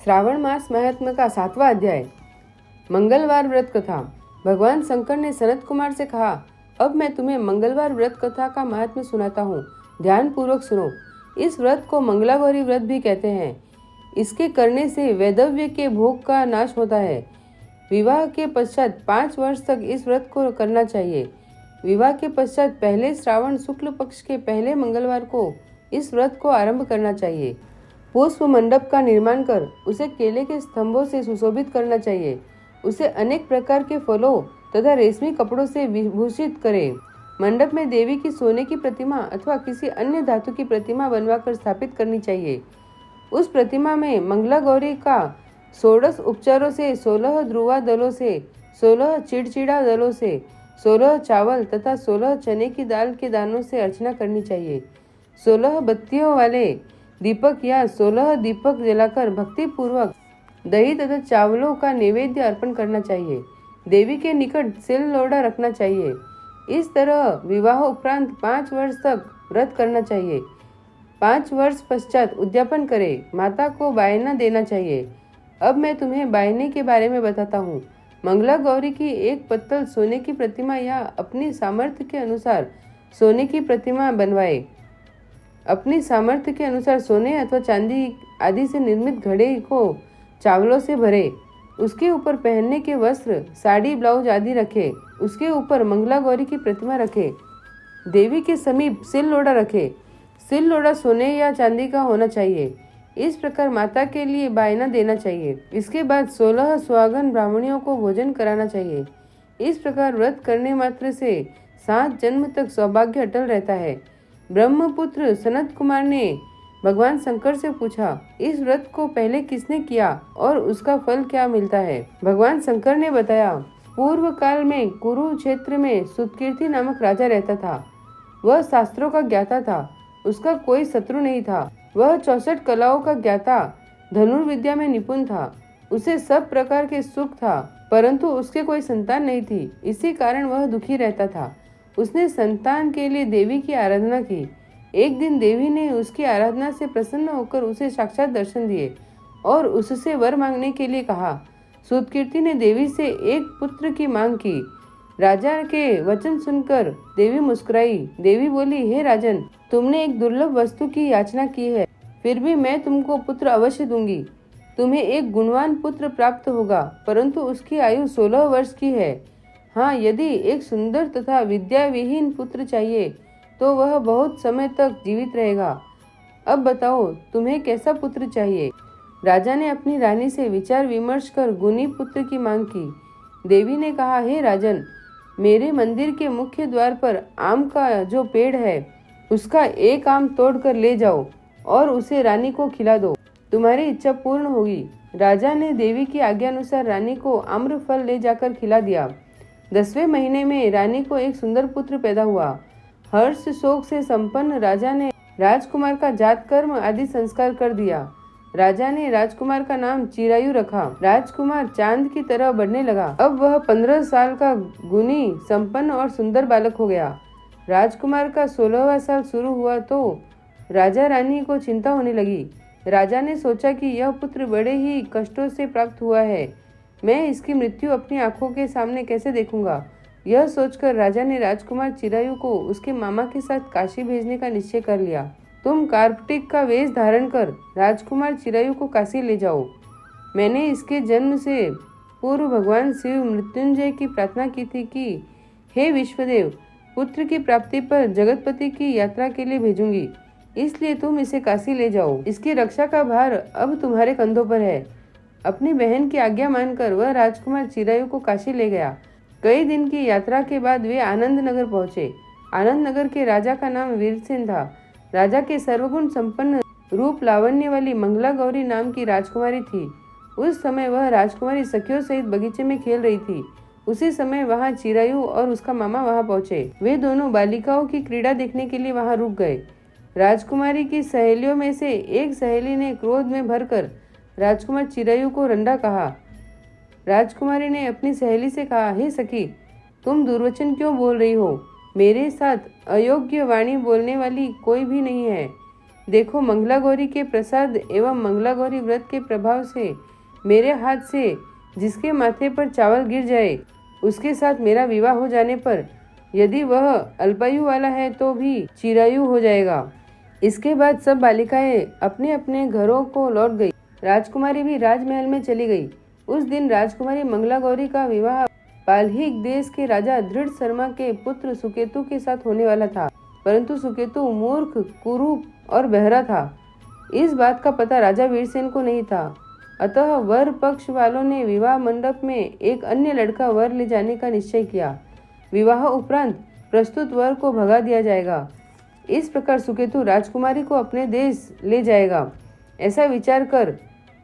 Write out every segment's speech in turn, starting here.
श्रावण मास महात्म्य का 7वां अध्याय। मंगलवार व्रत कथा। भगवान शंकर ने सनत कुमार से कहा, अब मैं तुम्हें मंगलवार व्रत कथा का महात्म्य सुनाता हूँ, ध्यान पूर्वक सुनो। इस व्रत को मंगलागौरी व्रत भी कहते हैं। इसके करने से वैधव्य के भोग का नाश होता है। विवाह के पश्चात 5 वर्ष तक इस व्रत को करना चाहिए। विवाह के पश्चात पहले श्रावण शुक्ल पक्ष के पहले मंगलवार को इस व्रत को आरंभ करना चाहिए। पुष्प मंडप का निर्माण कर उसे केले के स्तंभों से सुशोभित करना चाहिए। उसे अनेक प्रकार के फलों तथा रेशमी कपड़ों से विभूषित करें। मंडप में देवी की सोने की प्रतिमा अथवा किसी अन्य धातु की प्रतिमा बनवाकर स्थापित करनी चाहिए। उस प्रतिमा में मंगला गौरी का 16 उपचारों से, 16 ध्रुवा दलों से, 16 चिड़चिड़ा दलों से, 16 चावल तथा 16 चने की दाल के दानों से अर्चना करनी चाहिए। 16 बत्तियों वाले दीपक या 16 दीपक जलाकर भक्ति पूर्वक दही तथा चावलों का नैवेद्य अर्पण करना चाहिए। देवी के निकट सिल लोढ़ा रखना चाहिए। इस तरह विवाह उपरांत 5 वर्ष तक व्रत करना चाहिए। 5 वर्ष पश्चात उद्यापन करें। माता को बायना देना चाहिए। अब मैं तुम्हें बायने के बारे में बताता हूँ। मंगला गौरी की एक पत्तल सोने की प्रतिमा या अपनी सामर्थ्य के अनुसार सोने की प्रतिमा बनवाए। अपनी सामर्थ्य के अनुसार सोने अथवा चांदी आदि से निर्मित घड़े को चावलों से भरे। उसके ऊपर पहनने के वस्त्र, साड़ी, ब्लाउज आदि रखे। उसके ऊपर मंगला गौरी की प्रतिमा रखे। देवी के समीप सिल लोढ़ा रखे। सिल लोढ़ा सोने या चांदी का होना चाहिए। इस प्रकार माता के लिए बायना देना चाहिए। इसके बाद 16 सुहागन ब्राह्मणियों को भोजन कराना चाहिए। इस प्रकार व्रत करने मात्र से 7 जन्म तक सौभाग्य अटल रहता है। ब्रह्मपुत्र सनत कुमार ने भगवान शंकर से पूछा, इस व्रत को पहले किसने किया और उसका फल क्या मिलता है? भगवान शंकर ने बताया, पूर्व काल में कुरुक्षेत्र में सुतकीर्ति नामक राजा रहता था। वह शास्त्रों का ज्ञाता था। उसका कोई शत्रु नहीं था। वह 64 कलाओं का ज्ञाता, धनुर्विद्या में निपुण था। उसे सब प्रकार के सुख था, परंतु उसके कोई संतान नहीं थी। इसी कारण वह दुखी रहता था। उसने संतान के लिए देवी की आराधना की। एक दिन देवी ने उसकी आराधना से प्रसन्न होकर उसे साक्षात दर्शन दिए और उससे वर मांगने के लिए कहा। सुतकीर्ति ने देवी से एक पुत्र की मांग की। राजा के वचन सुनकर देवी मुस्कुराई। देवी बोली, हे राजन, तुमने एक दुर्लभ वस्तु की याचना की है, फिर भी मैं तुमको पुत्र अवश्य दूंगी। तुम्हें एक गुणवान पुत्र प्राप्त होगा, परंतु उसकी आयु 16 वर्ष की है। हाँ, यदि एक सुंदर तथा विद्या विहीन पुत्र चाहिए तो वह बहुत समय तक जीवित रहेगा। अब बताओ, तुम्हें कैसा पुत्र चाहिए? राजा ने अपनी रानी से विचार विमर्श कर गुणी पुत्र की मांग की। देवी ने कहा, हे राजन, मेरे मंदिर के मुख्य द्वार पर आम का जो पेड़ है उसका एक आम तोड़कर ले जाओ और उसे रानी को खिला दो। तुम्हारी इच्छा पूर्ण होगी। राजा ने देवी की आज्ञा अनुसार रानी को आम्र फल ले जाकर खिला दिया। 10वें महीने में रानी को एक सुंदर पुत्र पैदा हुआ। हर्ष शोक से संपन्न राजा ने राजकुमार का जात कर्म आदि संस्कार कर दिया। राजा ने राजकुमार का नाम चिरायु रखा। राजकुमार चांद की तरह बढ़ने लगा। अब वह 15 साल का गुणी, संपन्न और सुंदर बालक हो गया। राजकुमार का 16वां साल शुरू हुआ तो राजा रानी को चिंता होने लगी। राजा ने सोचा कि यह पुत्र बड़े ही कष्टों से प्राप्त हुआ है। मैं इसकी मृत्यु अपनी आंखों के सामने कैसे देखूंगा? यह सोचकर राजा ने राजकुमार चिरायु को उसके मामा के साथ काशी भेजने का निश्चय कर लिया। तुम कार्तिक का वेश धारण कर राजकुमार चिरायु को काशी ले जाओ। मैंने इसके जन्म से पूर्व भगवान शिव मृत्युंजय की प्रार्थना की थी कि हे विश्वदेव, पुत्र की प्राप्ति पर जगतपति की यात्रा के लिए भेजूंगी, इसलिए तुम इसे काशी ले जाओ। इसकी रक्षा का भार अब तुम्हारे कंधों पर है। अपनी बहन की आज्ञा मानकर वह राजकुमार चिरायु को काशी ले गया। कई दिन की यात्रा के बाद वे आनंद नगर पहुंचे। आनंद नगर के राजा का नाम वीरसेन था। राजा के सर्वगुण संपन्न रूप लावण्य वाली मंगला गौरी नाम की राजकुमारी थी। उस समय वह राजकुमारी सखियों सहित बगीचे में खेल रही थी। उसी समय वहाँ चिरायु और उसका मामा वहाँ पहुँचे। वे दोनों बालिकाओं की क्रीड़ा देखने के लिए वहाँ रुक गए। राजकुमारी की सहेलियों में से एक सहेली ने क्रोध में भरकर राजकुमार चिरायु को रंडा कहा। राजकुमारी ने अपनी सहेली से कहा, हे सखी, तुम दुर्वचन क्यों बोल रही हो? मेरे साथ अयोग्य वाणी बोलने वाली कोई भी नहीं है। देखो, मंगला गौरी के प्रसाद एवं मंगला गौरी व्रत के प्रभाव से मेरे हाथ से जिसके माथे पर चावल गिर जाए उसके साथ मेरा विवाह हो जाने पर यदि वह अल्पायु वाला है तो भी चिरायु हो जाएगा। इसके बाद सब बालिकाएं अपने अपने घरों को लौट गई। राजकुमारी भी राजमहल में चली गई। उस दिन राजकुमारी मंगला गौरी का विवाह पाल्हिक देश के राजा दृढ़ शर्मा के पुत्र सुकेतु के साथ होने वाला था, परंतु सुकेतु मूर्ख, कुरूप और बहरा था। इस बात का पता राजा वीरसेन को नहीं था। अतः वर पक्ष वालों ने विवाह मंडप में एक अन्य लड़का वर ले जाने का निश्चय किया। विवाह उपरांत प्रस्तुत वर को भगा दिया जाएगा। इस प्रकार सुकेतु राजकुमारी को अपने देश ले जाएगा। ऐसा विचार कर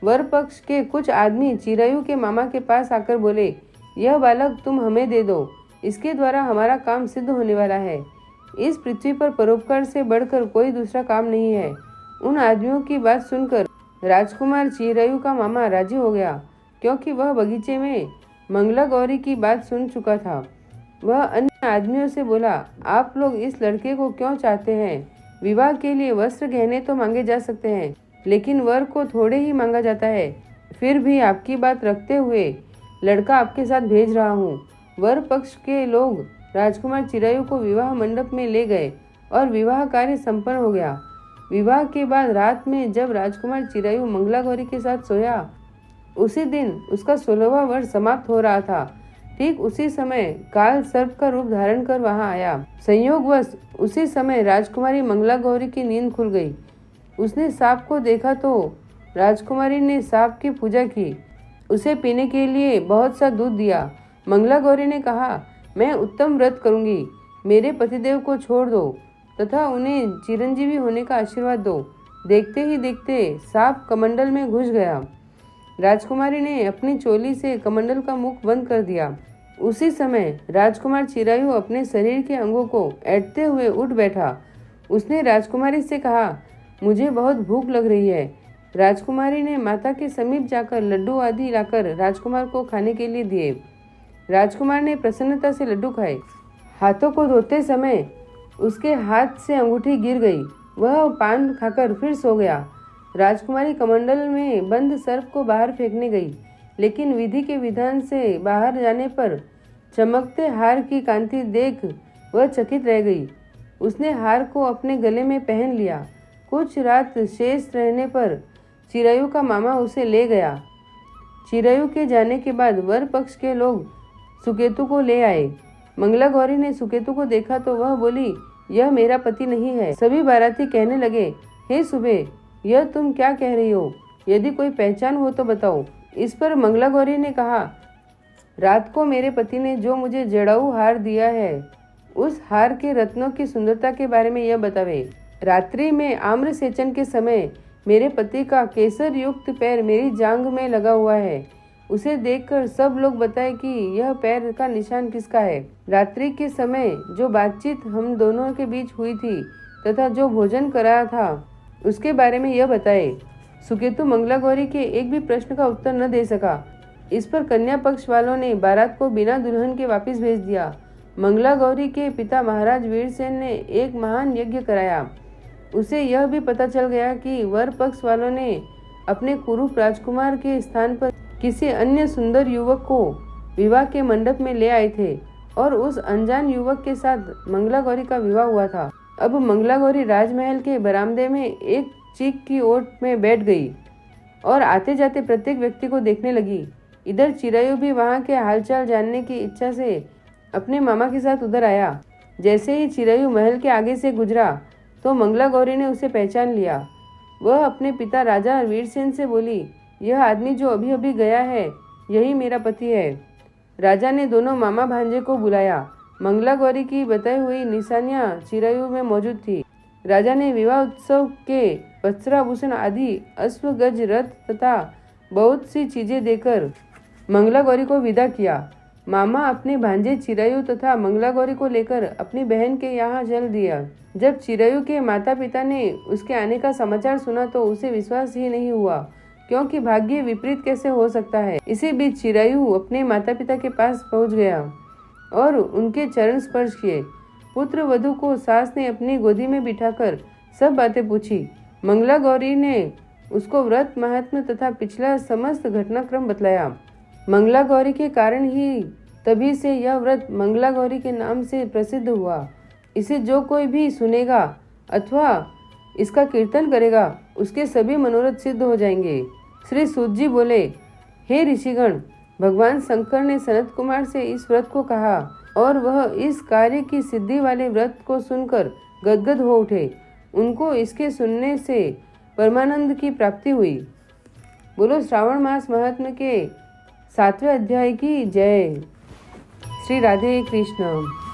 वर पक्ष के कुछ आदमी चिरायु के मामा के पास आकर बोले, यह बालक तुम हमें दे दो, इसके द्वारा हमारा काम सिद्ध होने वाला है। इस पृथ्वी पर परोपकार से बढ़कर कोई दूसरा काम नहीं है। उन आदमियों की बात सुनकर राजकुमार चिरायु का मामा राजी हो गया, क्योंकि वह बगीचे में मंगला गौरी की बात सुन चुका था। वह अन्य आदमियों से बोला, आप लोग इस लड़के को क्यों चाहते हैं? विवाह के लिए वस्त्र गहने तो मांगे जा सकते हैं, लेकिन वर को थोड़े ही मांगा जाता है। फिर भी आपकी बात रखते हुए लड़का आपके साथ भेज रहा हूँ। वर पक्ष के लोग राजकुमार चिरायु को विवाह मंडप में ले गए और विवाह कार्य संपन्न हो गया। विवाह के बाद रात में जब राजकुमार चिरायु मंगला गौरी के साथ सोया, उसी दिन उसका 16वां वर्ष समाप्त हो रहा था। ठीक उसी समय काल सर्प का रूप धारण कर वहां आया। संयोगवश उसी समय राजकुमारी मंगला गौरी की नींद खुल गई। उसने सांप को देखा तो राजकुमारी ने सांप की पूजा की, उसे पीने के लिए बहुत सा दूध दिया। मंगला गौरी ने कहा, मैं उत्तम व्रत करूंगी, मेरे पतिदेव को छोड़ दो तथा उन्हें चिरंजीवी होने का आशीर्वाद दो। देखते ही देखते सांप कमंडल में घुस गया। राजकुमारी ने अपनी चोली से कमंडल का मुख बंद कर दिया। उसी समय राजकुमार चिरायु अपने शरीर के अंगों को ऐंठते हुए उठ बैठा। उसने राजकुमारी से कहा, मुझे बहुत भूख लग रही है। राजकुमारी ने माता के समीप जाकर लड्डू आदि लाकर राजकुमार को खाने के लिए दिए। राजकुमार ने प्रसन्नता से लड्डू खाए। हाथों को धोते समय उसके हाथ से अंगूठी गिर गई। वह पान खाकर फिर सो गया। राजकुमारी कमंडल में बंद सर्प को बाहर फेंकने गई, लेकिन विधि के विधान से बाहर जाने पर चमकते हार की कांति देख वह चकित रह गई। उसने हार को अपने गले में पहन लिया। कुछ रात शेष रहने पर चिरायु का मामा उसे ले गया। चिरायु के जाने के बाद वर पक्ष के लोग सुकेतु को ले आए। मंगला गौरी ने सुकेतु को देखा तो वह बोली, यह मेरा पति नहीं है। सभी बाराती कहने लगे, हे सुबे, यह तुम क्या कह रही हो? यदि कोई पहचान हो तो बताओ। इस पर मंगला गौरी ने कहा, रात को मेरे पति ने जो मुझे जड़ाऊ हार दिया है, उस हार के रत्नों की सुंदरता के बारे में यह बतावे। रात्रि में आम्र सेचन के समय मेरे पति का केसर युक्त पैर मेरी जांघ में लगा हुआ है। उसे देखकर सब लोग बताए कि यह पैर का निशान किसका है। रात्रि के समय जो बातचीत हम दोनों के बीच हुई थी तथा जो भोजन कराया था उसके बारे में यह बताए। सुकेतु मंगला गौरी के एक भी प्रश्न का उत्तर न दे सका। इस पर कन्या पक्ष वालों ने बारात को बिना दुल्हन के वापस भेज दिया। मंगला गौरी के पिता महाराज वीरसेन ने एक महान यज्ञ कराया। उसे यह भी पता चल गया कि वर पक्ष वालों ने अपने कुरूप राजकुमार के स्थान पर किसी अन्य सुंदर युवक को विवाह के मंडप में ले आए थे और उस अनजान युवक के साथ मंगला गौरी का विवाह हुआ था। अब मंगला गौरी राजमहल के बरामदे में एक चीक की ओट में बैठ गई और आते जाते प्रत्येक व्यक्ति को देखने लगी। इधर चिरायु भी वहां के हालचाल जानने की इच्छा से अपने मामा के साथ उधर आया। जैसे ही चिरायु महल के आगे से गुजरा तो मंगला गौरी ने उसे पहचान लिया। वह अपने पिता राजा वीरसेन से बोली, यह आदमी जो अभी अभी गया है, यही मेरा पति है। राजा ने दोनों मामा भांजे को बुलाया। मंगला गौरी की बताई हुई निशानियां चिरायु में मौजूद थी। राजा ने विवाह उत्सव के वस्त्राभूषण आदि अश्व गज रथ तथा बहुत सी चीजें देकर मंगला गौरी को विदा किया। मामा अपने भांजे चिरायु तथा मंगला गौरी को लेकर अपनी बहन के यहाँ चल दिया। जब चिरायु के माता पिता ने उसके आने का समाचार सुना तो उसे विश्वास ही नहीं हुआ, क्योंकि भाग्य विपरीत कैसे हो सकता है। इसी बीच चिरायु अपने माता पिता के पास पहुंच गया और उनके चरण स्पर्श किए। पुत्र वधू को सास ने अपनी गोदी में बिठाकर सब बातें पूछी। मंगला गौरी ने उसको व्रत महात्म्य तथा पिछला समस्त घटनाक्रम बतलाया। मंगला गौरी के कारण ही तभी से यह व्रत मंगला गौरी के नाम से प्रसिद्ध हुआ। इसे जो कोई भी सुनेगा अथवा इसका कीर्तन करेगा उसके सभी मनोरथ सिद्ध हो जाएंगे। श्री सूत जी बोले, हे ऋषिगण, भगवान शंकर ने सनत कुमार से इस व्रत को कहा और वह इस कार्य की सिद्धि वाले व्रत को सुनकर गदगद हो उठे। उनको इसके सुनने से परमानंद की प्राप्ति हुई। बोलो श्रावण मास महात्म्य के 7वें अध्याय की जय। श्री राधे कृष्ण।